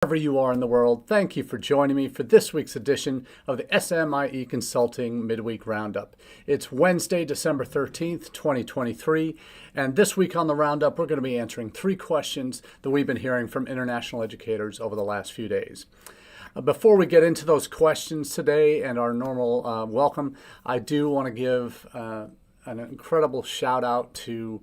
Wherever you are in the world, thank you for joining me for this week's edition of the SMIE Consulting Midweek Roundup. It's Wednesday, December 13th, 2023, and this week on the Roundup, we're going to be answering 3 questions that we've been hearing from international educators over the last few days. Before we get into those questions today and our normal welcome, I do want to give an incredible shout out to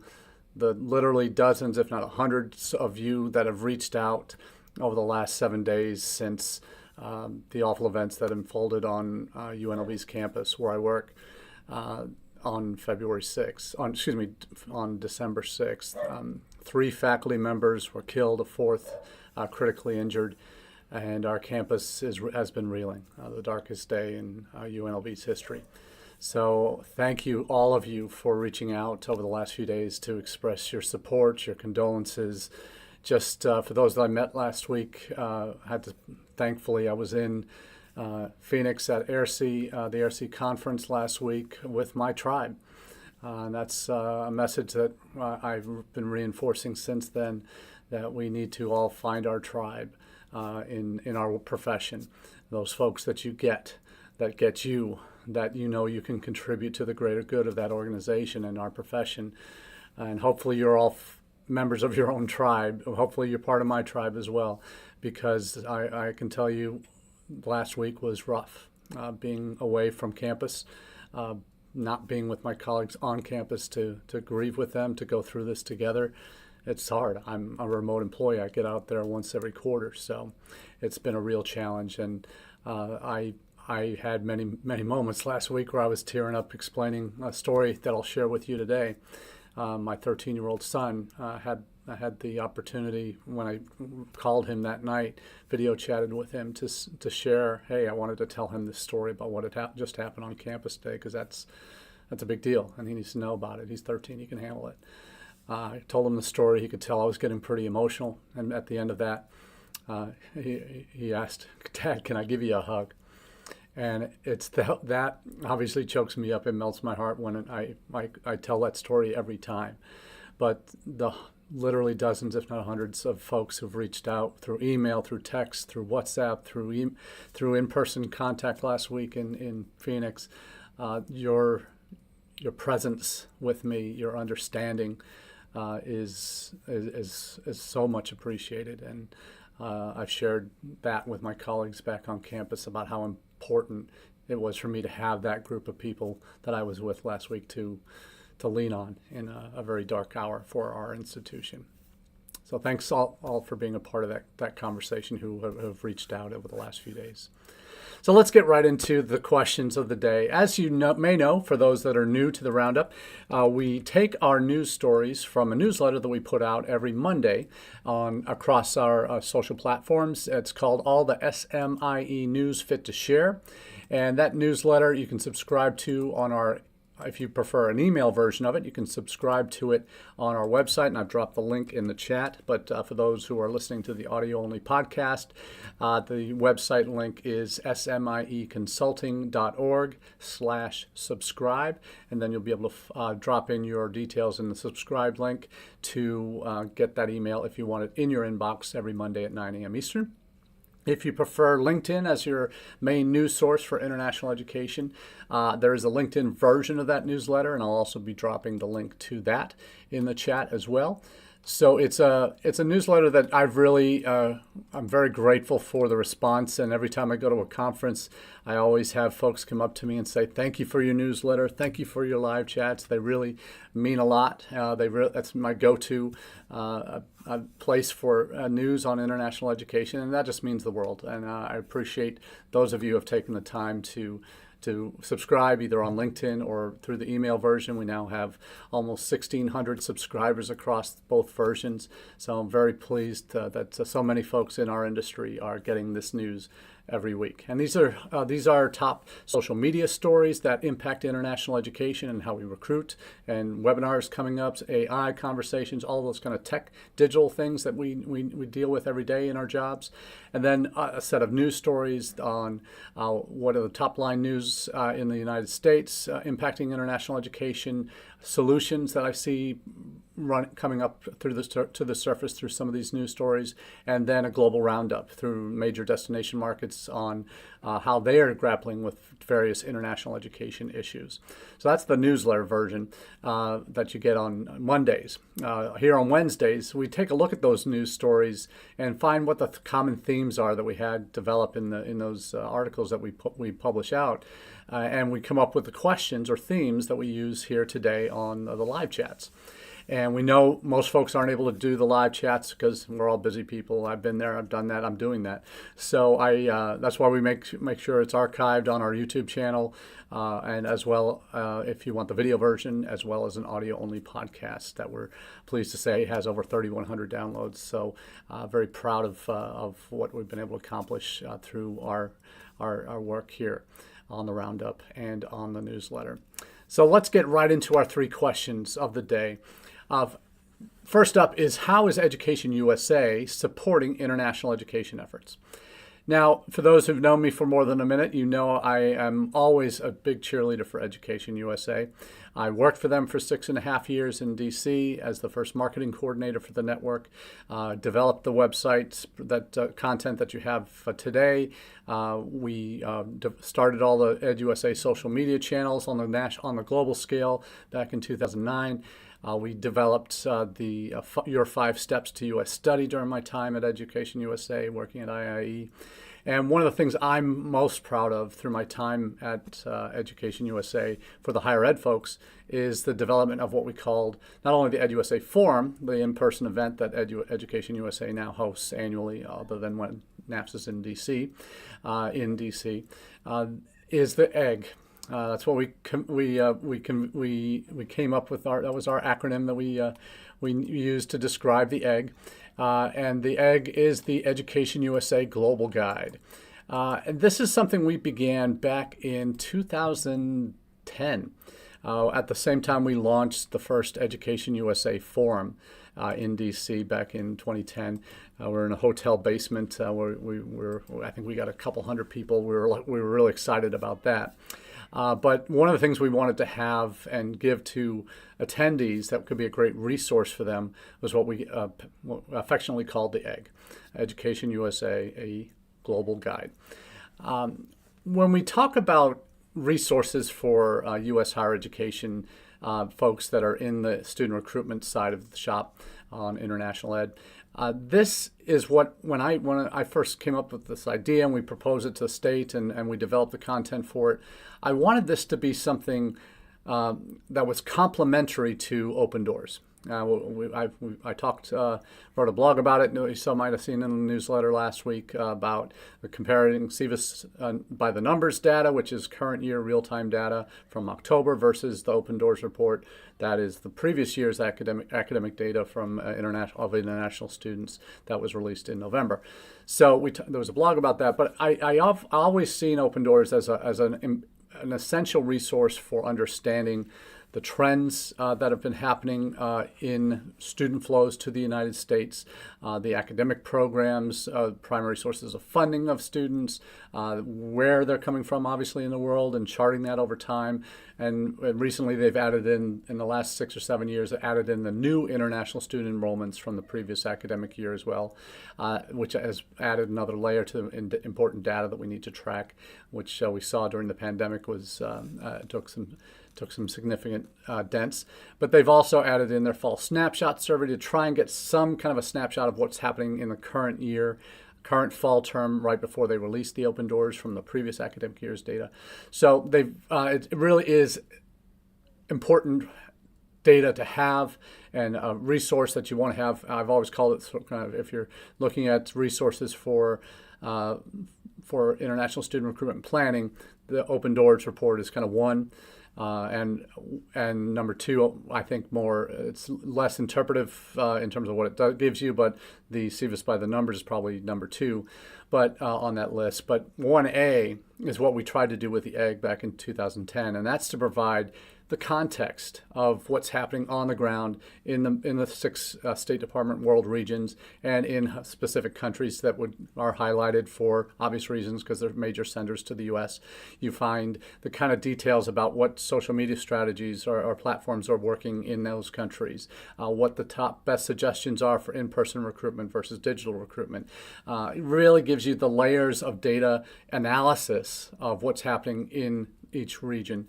the literally dozens, if not hundreds of you that have reached out over the last 7 days since the awful events that unfolded on UNLV's campus where I work on February 6th, on December 6th. 3 faculty members were killed, a 4th critically injured, and our campus has been reeling, the darkest day in UNLV's history. So thank you, all of you, for reaching out over the last few days to express your support, your condolences. Just for those that I met last week, thankfully I was in Phoenix at the AIRC conference last week with my tribe. And that's a message that I've been reinforcing since then, that we need to all find our tribe in our profession. Those folks that get you, that you know you can contribute to the greater good of that organization and our profession. And hopefully you're all members of your own tribe. Hopefully you're part of my tribe as well, because I can tell you last week was rough. Being away from campus, not being with my colleagues on campus to grieve with them, to go through this together. It's hard. I'm a remote employee. I get out there once every quarter, so it's been a real challenge. And I had many moments last week where I was tearing up explaining a story that I'll share with you today. My 13-year-old son had the opportunity, when I called him that night, video chatted with him to share, hey, I wanted to tell him this story about what had just happened on campus today, because that's a big deal, and he needs to know about it. He's 13, he can handle it. I told him the story. He could tell I was getting pretty emotional, and at the end of that, he asked, Dad, can I give you a hug? And it's that obviously chokes me up. It melts my heart when I tell that story every time. But the literally dozens, if not hundreds, of folks who've reached out through email, through text, through WhatsApp, through in-person contact last week in Phoenix, your presence with me, your understanding is so much appreciated. And I've shared that with my colleagues back on campus about how important it was for me to have that group of people that I was with last week to lean on in a very dark hour for our institution. So thanks all for being a part of that conversation who have reached out over the last few days. So let's get right into the questions of the day. As you may know, for those that are new to the Roundup, we take our news stories from a newsletter that we put out every Monday across our social platforms. It's called All the SMIE News Fit to Share. And that newsletter you can subscribe to on our, if you prefer an email version of it, you can subscribe to it on our website, and I've dropped the link in the chat. But for those who are listening to the audio-only podcast, the website link is smieconsulting.org/subscribe, and then you'll be able to drop in your details in the subscribe link to get that email if you want it in your inbox every Monday at 9 a.m. Eastern. If you prefer LinkedIn as your main news source for international education, there is a LinkedIn version of that newsletter, and I'll also be dropping the link to that in the chat as well. So it's a newsletter that I've really, I'm very grateful for the response. And every time I go to a conference, I always have folks come up to me and say, thank you for your newsletter. Thank you for your live chats. They really mean a lot. That's my go-to place for news on international education. And that just means the world. And I appreciate those of you who have taken the time to subscribe either on LinkedIn or through the email version. We now have almost 1,600 subscribers across both versions. So I'm very pleased that so many folks in our industry are getting this news every week. And these are top social media stories that impact international education and how we recruit, and webinars coming up, AI conversations, all those kind of tech, digital things that we deal with every day in our jobs. And then a set of news stories on what are the top line news in the United States impacting international education, solutions that I see coming up to the surface through some of these news stories, and then a global roundup through major destination markets on how they are grappling with various international education issues. So that's the newsletter version that you get on Mondays. Here on Wednesdays, we take a look at those news stories and find what the common themes are that we had develop in those articles that we publish out. And we come up with the questions or themes that we use here today on the live chats. And we know most folks aren't able to do the live chats because we're all busy people. I've been there, I've done that, I'm doing that. So that's why we make sure it's archived on our YouTube channel, and as well, if you want the video version, as well as an audio-only podcast that we're pleased to say has over 3,100 downloads. So very proud of what we've been able to accomplish through our work here on the Roundup and on the newsletter. So let's get right into our 3 questions of the day. First up is, how is EducationUSA supporting international education efforts? Now, for those who've known me for more than a minute, you know I am always a big cheerleader for EducationUSA. I worked for them for 6.5 years in DC as the first marketing coordinator for the network, developed the website, that content that you have today. We started all the EduSA social media channels on the global scale back in 2009. We developed Your 5 Steps to U.S. Study during my time at EducationUSA, working at IIE. And one of the things I'm most proud of through my time at EducationUSA for the higher ed folks is the development of what we called not only the EduSA Forum, the in-person event that EducationUSA now hosts annually, other than when NAPS is in DC, is the EGG. That's what we came up with. That was our acronym that we used to describe the EGG. And the EGG is the EducationUSA Global Guide. And this is something we began back in 2010. At the same time, we launched the first EducationUSA Forum in DC back in 2010. We're in a hotel basement. I think we got a couple hundred people. We were really excited about that. But one of the things we wanted to have and give to attendees that could be a great resource for them was what we affectionately called the EGG, EducationUSA, a Global Guide. When we talk about resources for U.S. higher education folks that are in the student recruitment side of the shop on international ed, this is what, when I first came up with this idea and we proposed it to the state and we developed the content for it, I wanted this to be something that was complementary to Open Doors. I wrote a blog about it. You might have seen in the newsletter last week about comparing SEVIS by the numbers data, which is current year real-time data from October, versus the Open Doors report. That is the previous year's academic data from international students that was released in November. So there was a blog about that. But I've always seen Open Doors as an essential resource for understanding the trends that have been happening in student flows to the United States, the academic programs, primary sources of funding of students, where they're coming from, obviously, in the world, and charting that over time. And recently they've added in the last 6 or 7 years, added in the new international student enrollments from the previous academic year as well, which has added another layer to important data that we need to track, which we saw during the pandemic was took some significant dents. But they've also added in their fall snapshot survey to try and get some kind of a snapshot of what's happening in the current year, current fall term, right before they released the Open Doors from the previous academic year's data. So it really is important data to have, and a resource that you want to have. I've always called it sort of kind of, if you're looking at resources for international student recruitment planning, the Open Doors report is kind of one. And number two, I think it's less interpretive in terms of what it gives you, but the SEVIS by the numbers is probably number two, but on that list. But 1A is what we tried to do with the EGG back in 2010, and that's to provide the context of what's happening on the ground in the 6 State Department world regions and in specific countries that are highlighted for obvious reasons because they're major senders to the U.S. You find the kind of details about what social media strategies or platforms are working in those countries, what the top best suggestions are for in-person recruitment versus digital recruitment. It really gives you the layers of data analysis of what's happening in each region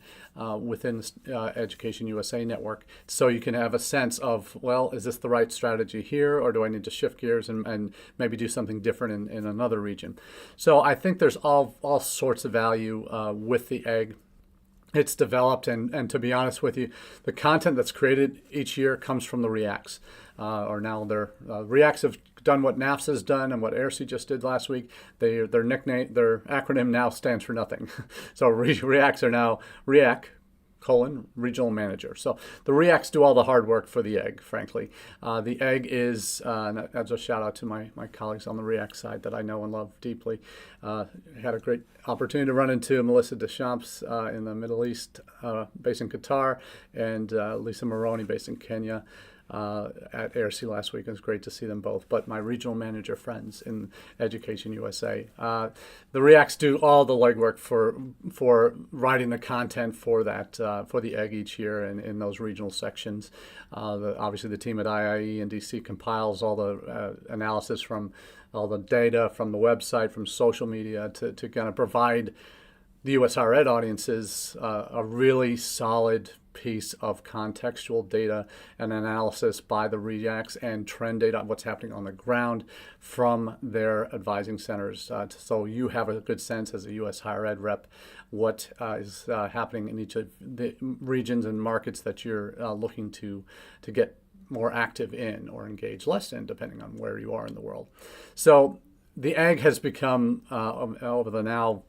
within the Education USA network, so you can have a sense of, well, is this the right strategy here, or do I need to shift gears and maybe do something different in another region? So I think there's all sorts of value with the egg. It's developed, and to be honest with you, the content that's created each year comes from the REACs. Or now their REACs have done what NAFSA has done and what ERSI just did last week. Their acronym now stands for nothing. So REACs are now REAC, regional manager. So the REACs do all the hard work for the egg, frankly. The egg is, as a shout out to my colleagues on the REAC side that I know and love deeply. Had a great opportunity to run into Melissa Deschamps in the Middle East, based in Qatar, and Lisa Moroni, based in Kenya. At ERSI last week. It was great to see them both. But my regional manager friends in Education USA, the REACs do all the legwork for writing the content for that for the egg each year and in those regional sections. Obviously, the team at IIE and DC compiles all the analysis from all the data from the website, from social media to kind of provide the U.S. higher ed audiences a really solid piece of contextual data and analysis by the REACs and trend data on what's happening on the ground from their advising centers. So you have a good sense as a U.S. higher ed rep what is happening in each of the regions and markets that you're looking to get more active in or engage less in, depending on where you are in the world. So the egg has become, over the now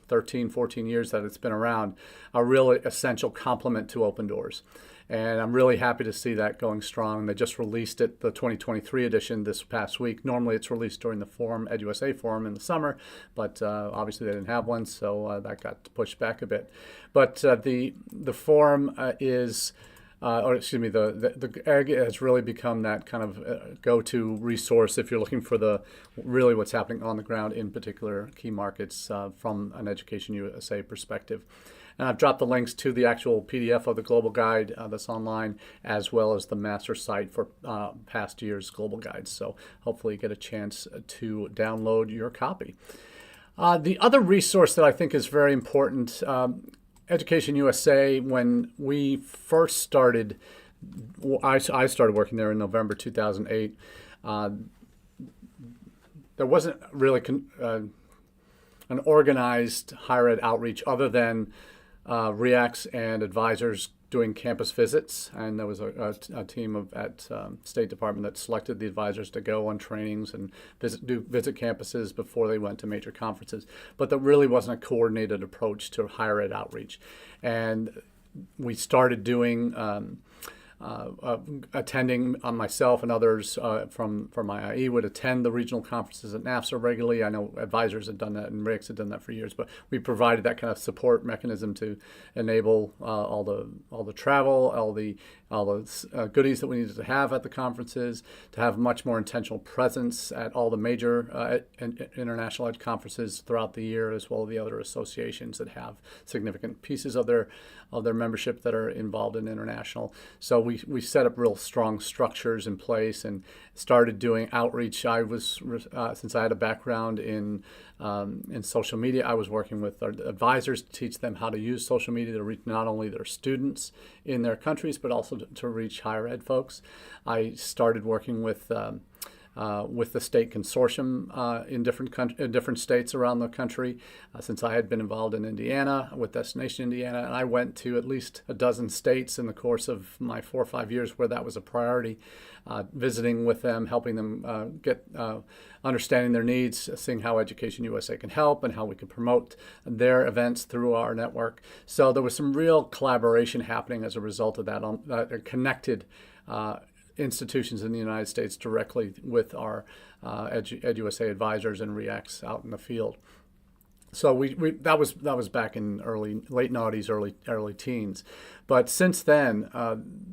13, 14 years that it's been around, a really essential complement to Open Doors. And I'm really happy to see that going strong. They just released it, the 2023 edition, this past week. Normally it's released during the EduUSA forum in the summer, but obviously they didn't have one, so that got pushed back a bit. But the forum is... the egg has really become that kind of go-to resource if you're looking for really what's happening on the ground in particular key markets from an Education USA perspective. And I've dropped the links to the actual PDF of the global guide that's online, as well as the master site for past year's global guides. So hopefully you get a chance to download your copy. The other resource that I think is very important, Education USA, when we first started, I started working there in November 2008. There wasn't really an organized higher ed outreach other than REACs and advisors doing campus visits, and there was a team at State Department that selected the advisors to go on trainings and visit campuses before they went to major conferences. But there really wasn't a coordinated approach to higher ed outreach, and we started doing attending. Myself and others from IIE would attend the regional conferences at NAFSA regularly. I know advisors had done that and RICs had done that for years, but we provided that kind of support mechanism to enable all the travel, all the goodies that we needed to have at the conferences, to have much more intentional presence at all the major international ed conferences throughout the year, as well as the other associations that have significant pieces of their membership that are involved in international. So we set up real strong structures in place and started doing outreach. I was since I had a background in social media, I was working with our advisors to teach them how to use social media to reach not only their students in their countries, but also to reach higher ed folks. I started working with the state consortium in different states around the country, since I had been involved in Indiana with Destination Indiana, and I went to at least a dozen states in the course of my 4 or 5 years where that was a priority, visiting with them, helping them get understanding their needs, seeing how Education USA can help and how we can promote their events through our network. So there was some real collaboration happening as a result of that, connected institutions in the United States directly with our EduUSA advisors and REACs out in the field. So that was back in late noughties, early teens, but since then,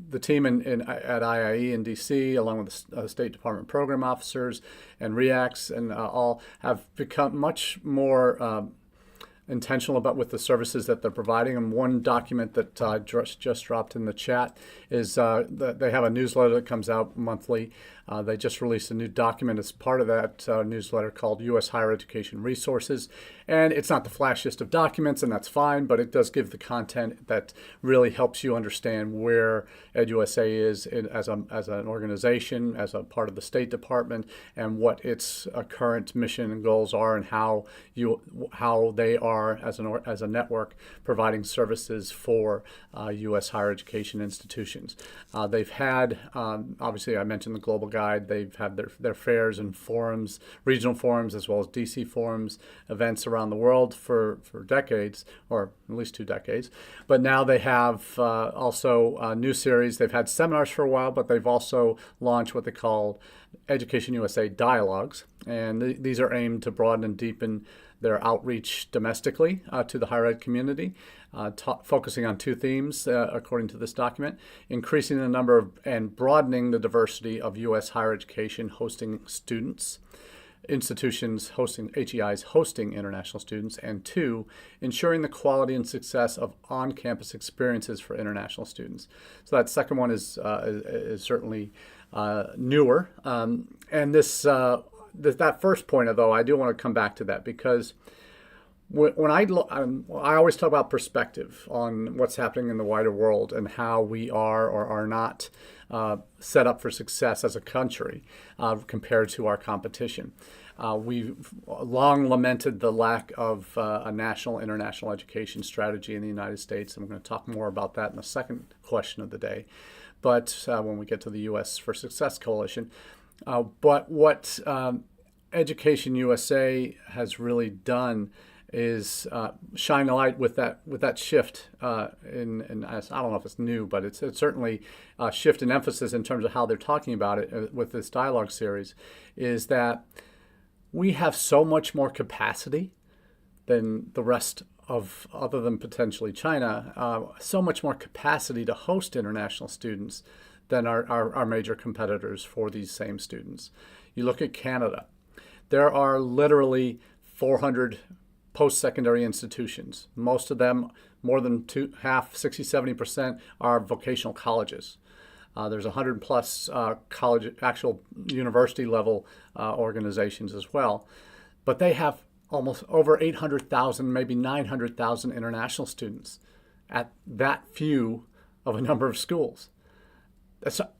the team at IIE in DC, along with the State Department program officers and REACs, and all have become much more intentional about with the services that they're providing. And one document that just dropped in the chat is that they have a newsletter that comes out monthly. They just released a new document as part of that newsletter called U.S. Higher Education Resources. And it's not the flashiest of documents, and that's fine, but it does give the content that really helps you understand where EducationUSA is as an organization, as a part of the State Department, and what its current mission and goals are, and how they are as a network providing services for U.S. higher education institutions. They've had, obviously I mentioned the Global Guide, they've had their fairs and forums, regional forums, as well as DC forums, events around the world for decades, or at least 2 decades. But now they have also a new series. They've had seminars for a while, but they've also launched what they call EducationUSA Dialogues. And these are aimed to broaden and deepen their outreach domestically to the higher ed community, focusing on 2 themes, according to this document: increasing the number of and broadening the diversity of U.S. higher education hosting students, institutions hosting, HEIs hosting international students, and 2, ensuring the quality and success of on-campus experiences for international students. So that second one is certainly newer. And that first point, though, I do want to come back to that, because when I always talk about perspective on what's happening in the wider world and how we are or are not set up for success as a country compared to our competition. We've long lamented the lack of a national international education strategy in the United States. I'm going to talk more about that in the second question of the day, but when we get to the U.S. for Success Coalition. But what EducationUSA has really done is shine a light with that shift in I don't know if it's new, but it's certainly a shift in emphasis in terms of how they're talking about it with this dialogue series, is that we have so much more capacity than the rest of, other than potentially China, so much more capacity to host international students than our major competitors for these same students. You look at Canada, there are literally 400 post-secondary institutions. Most of them, more than half, 60-70%, are vocational colleges. There's 100 plus college, actual university level organizations as well. But they have almost over 800,000, maybe 900,000 international students at that few of a number of schools.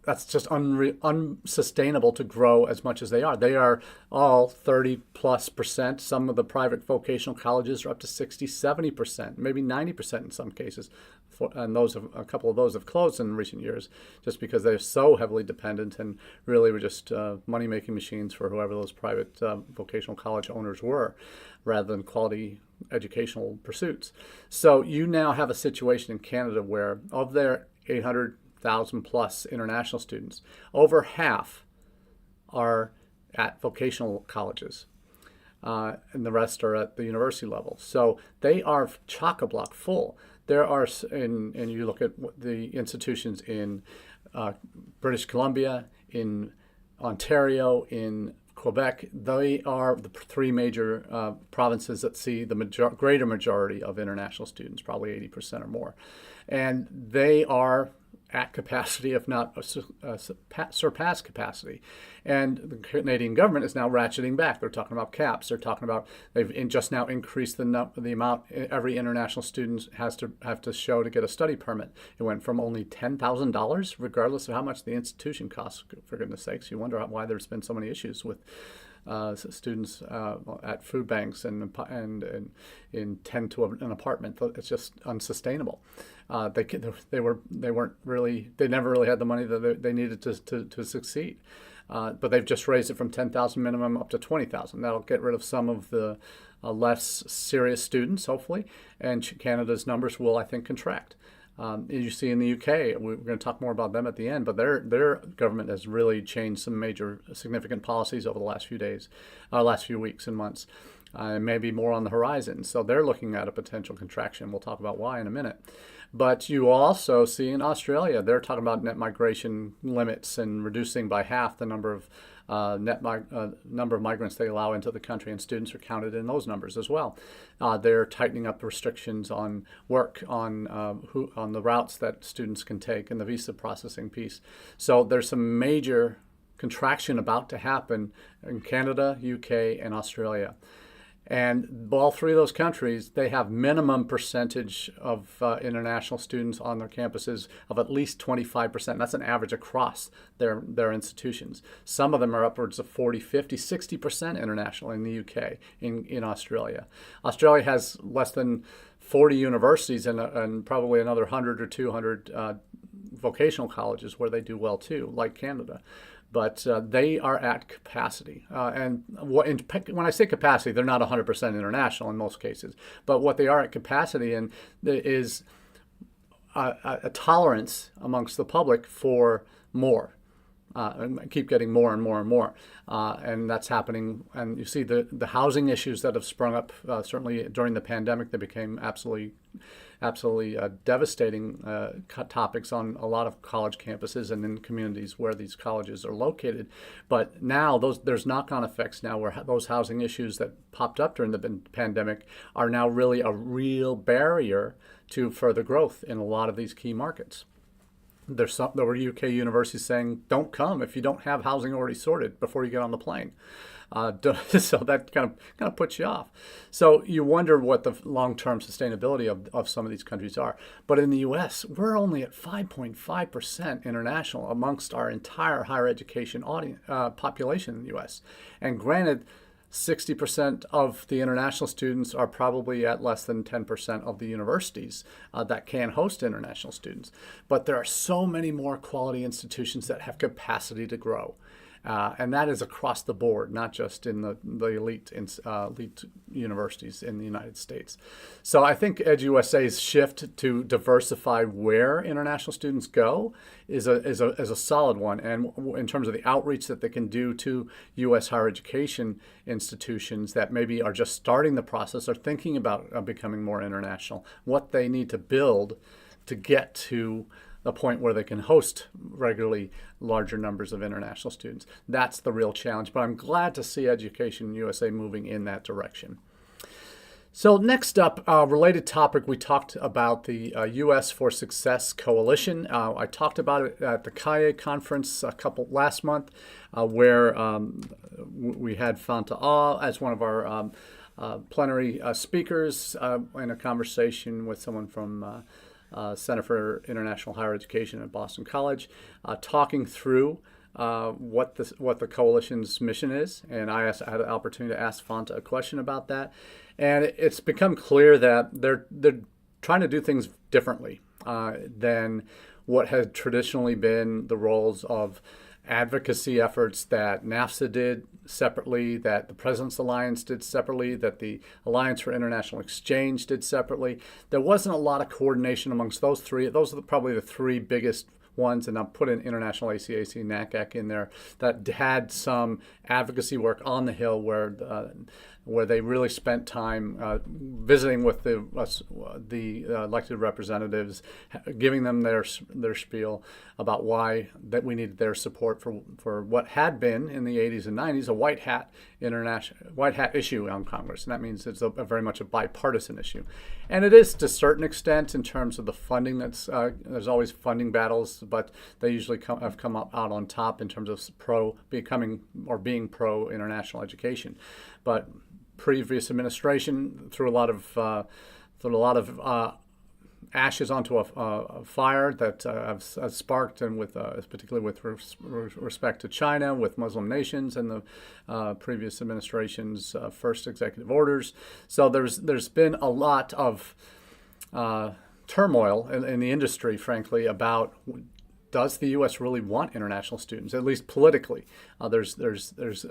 That's just unsustainable to grow as much as they are. They are all 30+%. Some of the private vocational colleges are up to 60-70%, maybe 90% in some cases. And a couple of those have closed in recent years just because they're so heavily dependent and really were just money-making machines for whoever those private vocational college owners were, rather than quality educational pursuits. So you now have a situation in Canada where of their 800,000 plus international students, over half are at vocational colleges, and the rest are at the university level. So they are chock-a-block full. There are, and you look at the institutions in British Columbia, in Ontario, in Quebec, they are the 3 major provinces that see the greater majority of international students, probably 80% or more. And they are at capacity, if not surpass capacity. And the Canadian government is now ratcheting back. They're talking about caps. They're talking about, they've just now increased the amount every international student has to have to show to get a study permit. It went from only $10,000, regardless of how much the institution costs, for goodness sakes. You wonder why there's been so many issues with students at food banks and in tend to an apartment. It's just unsustainable. They never really had the money that they needed to succeed. But they've just raised it from 10,000 minimum up to 20,000. That'll get rid of some of the less serious students, hopefully, and Canada's numbers will, I think, contract. As you see in the UK, we're going to talk more about them at the end, but their government has really changed some major significant policies over the last few weeks and months. Maybe more on the horizon. So they're looking at a potential contraction. We'll talk about why in a minute. But you also see in Australia, they're talking about net migration limits and reducing by half the number of number of migrants they allow into the country, and students are counted in those numbers as well. They're tightening up restrictions on work, on the routes that students can take, and the visa processing piece. So there's some major contraction about to happen in Canada, UK, and Australia. And all three of those countries, they have minimum percentage of international students on their campuses of at least 25%. That's an average across their institutions. Some of them are upwards of 40, 50, 60% international in the UK, in Australia. Australia has less than 40 universities and probably another 100 or 200 vocational colleges where they do well too, like Canada. But they are at capacity. And when I say capacity, they're not 100% international in most cases. But what they are at capacity in is a tolerance amongst the public for more. And keep getting more and more and more. And that's happening. And you see the housing issues that have sprung up, certainly during the pandemic, they became absolutely devastating topics on a lot of college campuses and in communities where these colleges are located. But now there's knock-on effects now where those housing issues that popped up during the pandemic are now really a real barrier to further growth in a lot of these key markets. There were UK universities saying, don't come if you don't have housing already sorted before you get on the plane. So that kind of puts you off. So you wonder what the long-term sustainability of some of these countries are. But in the U.S., we're only at 5.5% international amongst our entire higher education population in the U.S. And granted, 60% of the international students are probably at less than 10% of the universities that can host international students. But there are so many more quality institutions that have capacity to grow. And that is across the board, not just in the elite universities in the United States. So I think EducationUSA's shift to diversify where international students go is a solid one. And in terms of the outreach that they can do to U.S. higher education institutions that maybe are just starting the process or thinking about becoming more international, what they need to build to get to a point where they can host regularly larger numbers of international students. That's the real challenge, but I'm glad to see EducationUSA moving in that direction. So next up, related topic, we talked about the U.S. for Success Coalition. I talked about it at the CAIE conference last month, where we had Fanta Ah as one of our plenary speakers in a conversation with someone from Center for International Higher Education at Boston College, talking through what the coalition's mission is. And I had an opportunity to ask Fanta a question about that. And it's become clear that they're trying to do things differently than what had traditionally been the roles of advocacy efforts that NAFSA did separately, that the President's Alliance did separately, that the Alliance for International Exchange did separately. There wasn't a lot of coordination amongst those three. Those are probably the three biggest ones, and I'll put in International ACAC, NACAC in there, that had some advocacy work on the Hill where they really spent time visiting with the elected representatives, giving them their spiel about why that we needed their support for what had been in the 80s and 90s a white hat issue on Congress. And that means it's very much a bipartisan issue. And it is to a certain extent in terms of the funding. There's always funding battles, but they usually have come out on top in terms of being pro international education. But previous administration threw a lot of ashes onto a fire that has sparked, and particularly with respect to China, with Muslim nations, and the previous administration's first executive orders. So there's been a lot of turmoil in the industry, frankly, about does the U.S. really want international students, at least politically? There's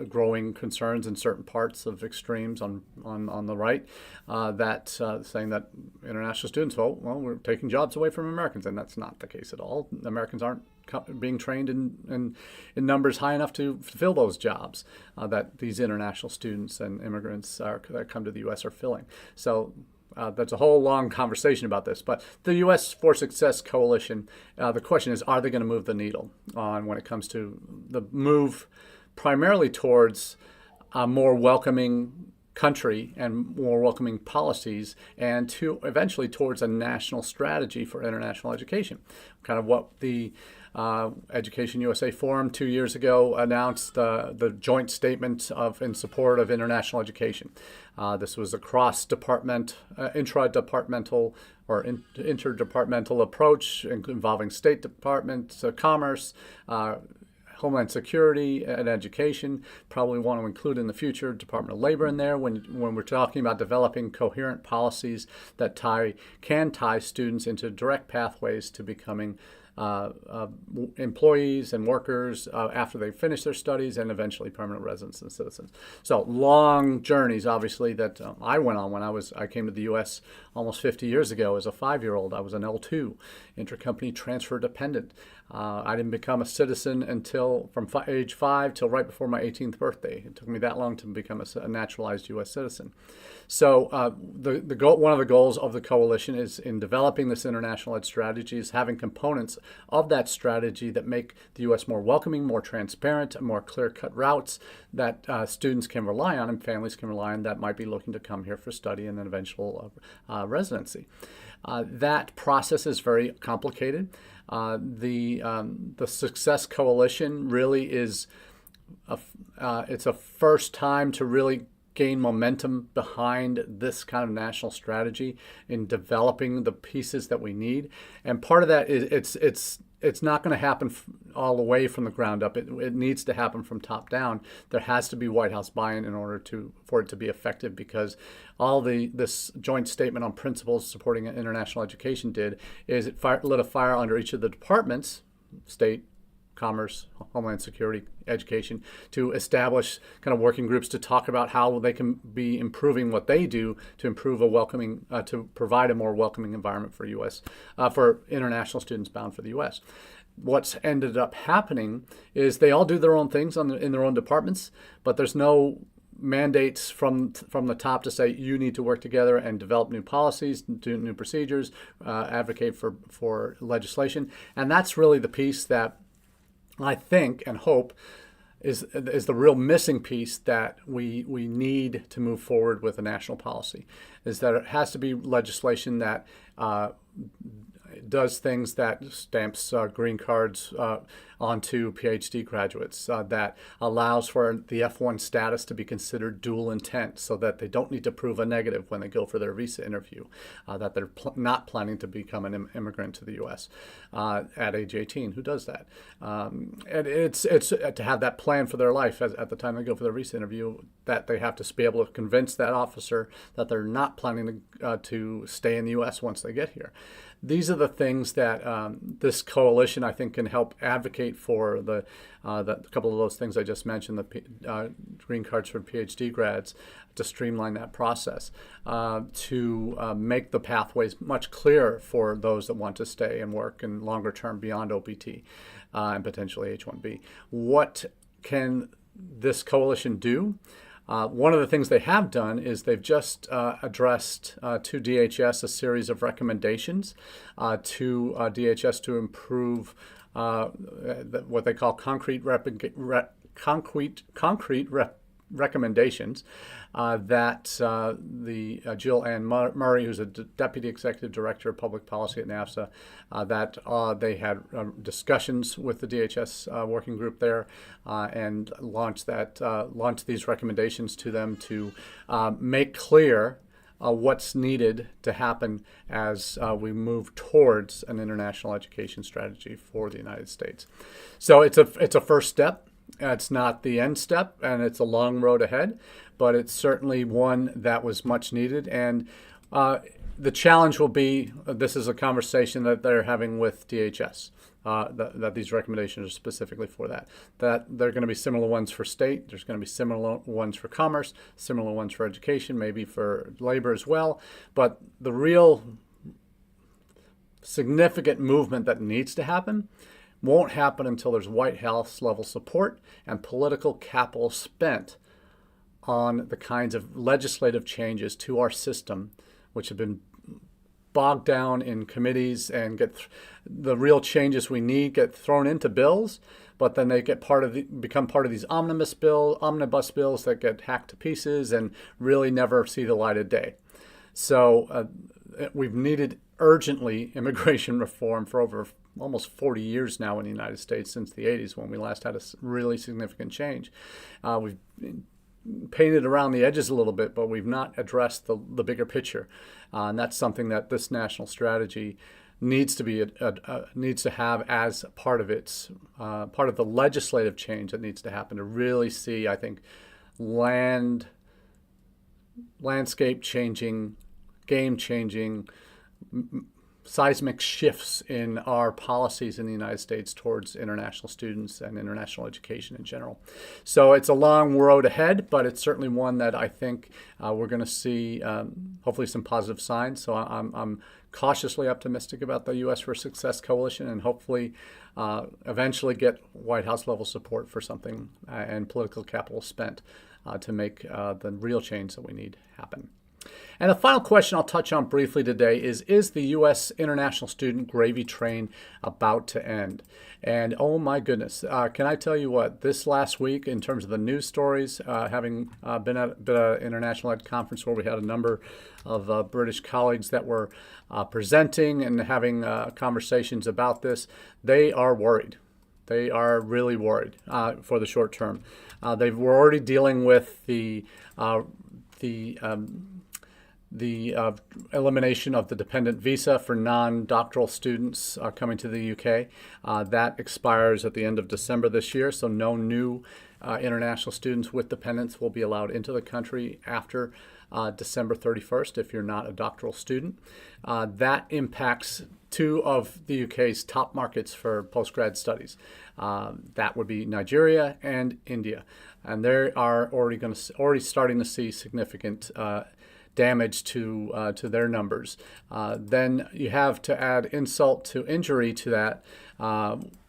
growing concerns in certain parts of extremes on the right that saying that international students, well, we're taking jobs away from Americans, and that's not the case at all. Americans aren't being trained in numbers high enough to fill those jobs that these international students and immigrants that come to the U.S. are filling. So that's a whole long conversation about this. But the U.S. for Success Coalition, the question is, are they going to move the needle on when it comes to the move primarily towards a more welcoming country and more welcoming policies, and to eventually towards a national strategy for international education? Kind of what the EducationUSA Forum 2 years ago announced the joint statement in support of international education. This was a intradepartmental or interdepartmental approach involving State Department, Commerce, Homeland Security, and Education. Probably want to include in the future Department of Labor in there when we're talking about developing coherent policies that can tie students into direct pathways to becoming employees and workers after they finish their studies, and eventually permanent residents and citizens. So long journeys, obviously, that I went on when I came to the U.S. almost 50 years ago as a 5-year-old. I was an L2, intercompany transfer dependent. I didn't become a citizen until from age 5 till right before my 18th birthday. It took me that long to become a naturalized U.S. citizen. So one of the goals of the coalition is in developing this international ed strategy is having components of that strategy that make the U.S. more welcoming, more transparent, more clear-cut routes that students can rely on and families can rely on that might be looking to come here for study and then eventual residency. That process is very complicated. The Success Coalition really is it's a first time to really gain momentum behind this kind of national strategy in developing the pieces that we need. And part of that is it's not going to happen all the way from the ground up. It needs to happen from top down. There has to be White House buy-in in order for it to be effective, because all this joint statement on principles supporting international education did is it lit a fire under each of the departments, State, Commerce, Homeland Security, Education, to establish kind of working groups to talk about how they can be improving what they do to improve to provide a more welcoming environment for for international students bound for the U.S. What's ended up happening is they all do their own things in their own departments, but there's no mandates from the top to say you need to work together and develop new policies, do new procedures, advocate for legislation. And that's really the piece that I think and hope is the real missing piece that we need to move forward with a national policy, is that it has to be legislation that does things that stamps green cards onto PhD graduates, that allows for the F1 status to be considered dual intent so that they don't need to prove a negative when they go for their visa interview, that they're not planning to become an immigrant to the U.S. At age 18. Who does that? And it's to have that plan for their life at the time they go for their visa interview, that they have to be able to convince that officer that they're not planning to stay in the U.S. once they get here. These are the things that this coalition, I think, can help advocate for the couple of those things I just mentioned, the green cards for PhD grads, to streamline that process, to make the pathways much clearer for those that want to stay and work in longer term beyond OPT and potentially H-1B. What can this coalition do? One of the things they have done is they've just addressed to DHS a series of recommendations to DHS to improve what they call concrete recommendations that Jill Ann Murray, who's a Deputy Executive Director of Public Policy at NAFSA, that they had discussions with the DHS working group there and launched these recommendations to them to make clear what's needed to happen as we move towards an international education strategy for the United States. So it's a first step. It's not the end step, and it's a long road ahead, but it's certainly one that was much needed. And the challenge will be, this is a conversation that they're having with DHS, that these recommendations are specifically for that. That there are going to be similar ones for state, there's going to be similar ones for commerce, similar ones for education, maybe for labor as well. But the real significant movement that needs to happen won't happen until there's White House level support and political capital spent on the kinds of legislative changes to our system, which have been bogged down in committees and the real changes we need get thrown into bills, but then they get become part of these omnibus bills that get hacked to pieces and really never see the light of day. So we've needed urgently immigration reform for over almost 40 years now in the United States, since the 80s when we last had a really significant change. We've painted around the edges a little bit, but we've not addressed the bigger picture. And that's something that this national strategy needs to have as part of the legislative change that needs to happen to really see, I think, landscape changing, game changing, seismic shifts in our policies in the United States towards international students and international education in general. So it's a long road ahead, but it's certainly one that I think we're going to see hopefully some positive signs. So I'm cautiously optimistic about the U.S. for Success Coalition, and hopefully eventually get White House level support for something and political capital spent to make the real change that we need happen. And the final question I'll touch on briefly today is the U.S. international student gravy train about to end? And oh my goodness, can I tell you what, this last week in terms of the news stories, having been at an international ed conference where we had a number of British colleagues that were presenting and having conversations about this, they are worried. They are really worried for the short term. They were already dealing with the elimination of the dependent visa for non-doctoral students coming to the UK. That expires at the end of December this year, so no new international students with dependents will be allowed into the country after December 31st if you're not a doctoral student. That impacts two of the UK's top markets for postgrad studies. That would be Nigeria and India. And they are already starting to see significant damage to their numbers. Then you have to add insult to injury to that.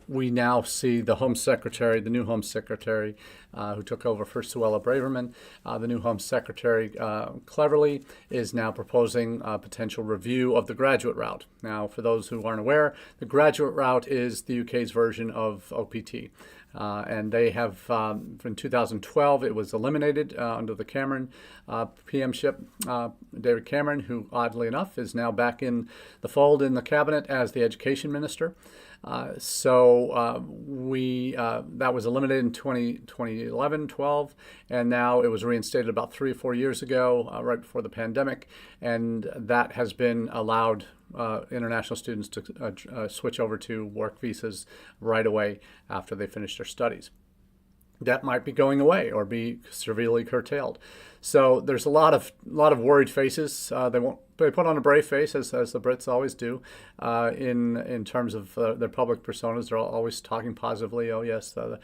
We now see the new Home Secretary, who took over for Suella Braverman, the new Home Secretary cleverly is now proposing a potential review of the graduate route. Now, for those who aren't aware, the graduate route is the UK's version of OPT. And they have, in 2012, it was eliminated under the Cameron PMship, David Cameron, who oddly enough is now back in the fold in the cabinet as the education minister. So that was eliminated in 2011-12, and now it was reinstated about 3 or 4 years ago, right before the pandemic, and that has been allowed international students to switch over to work visas right away after they finish their studies. That might be going away or be severely curtailed. So there's a lot of worried faces. They put on a brave face, as the Brits always do, in terms of their public personas. They're always talking positively. Oh yes, the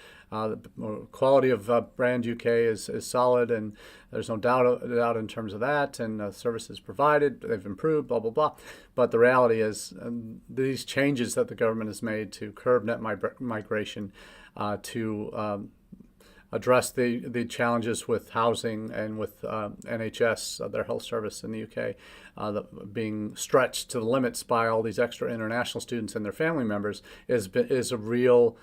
quality of brand UK is solid, and there's no doubt in terms of that. And services provided, they've improved, blah blah blah. But the reality is these changes that the government has made to curb net migration, to address the challenges with housing and with NHS, their health service in the UK, being stretched to the limits by all these extra international students and their family members, has real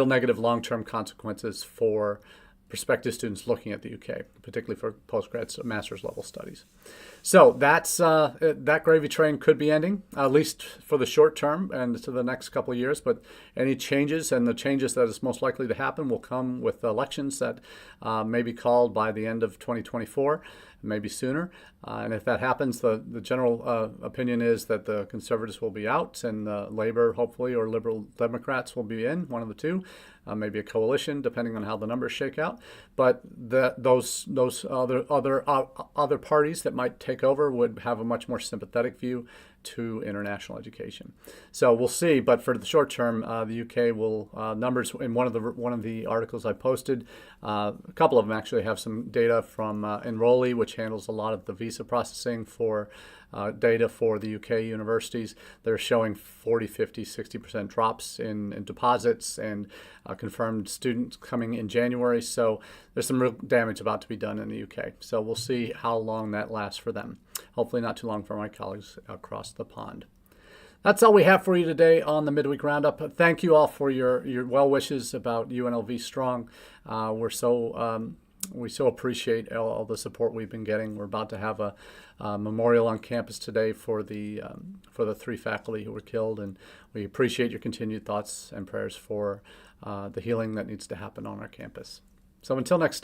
negative long-term consequences for prospective students looking at the UK, particularly for postgrad master's level studies. So that gravy train could be ending, at least for the short term and to the next couple of years. But any changes, and the changes that is most likely to happen, will come with elections that may be called by the end of 2024, maybe sooner. And if that happens, the general opinion is that the Conservatives will be out and Labour, hopefully, or Liberal Democrats will be in, one of the two. maybe a coalition, depending on how the numbers shake out. But those other parties that might take over would have a much more sympathetic view to international education. So we'll see. But for the short term, the UK will numbers in one of the articles I posted. A couple of them actually have some data from Enrollee, which handles a lot of the visa processing for data for the UK universities. They're showing 40, 50, 60% drops in deposits and confirmed students coming in January. So there's some real damage about to be done in the UK. So we'll see how long that lasts for them. Hopefully not too long for my colleagues across the pond. That's all we have for you today on the Midweek Roundup. Thank you all for your well wishes about UNLV Strong. We so appreciate all the support we've been getting. We're about to have a memorial on campus today for the 3 faculty who were killed, and we appreciate your continued thoughts and prayers for the healing that needs to happen on our campus. So until next time.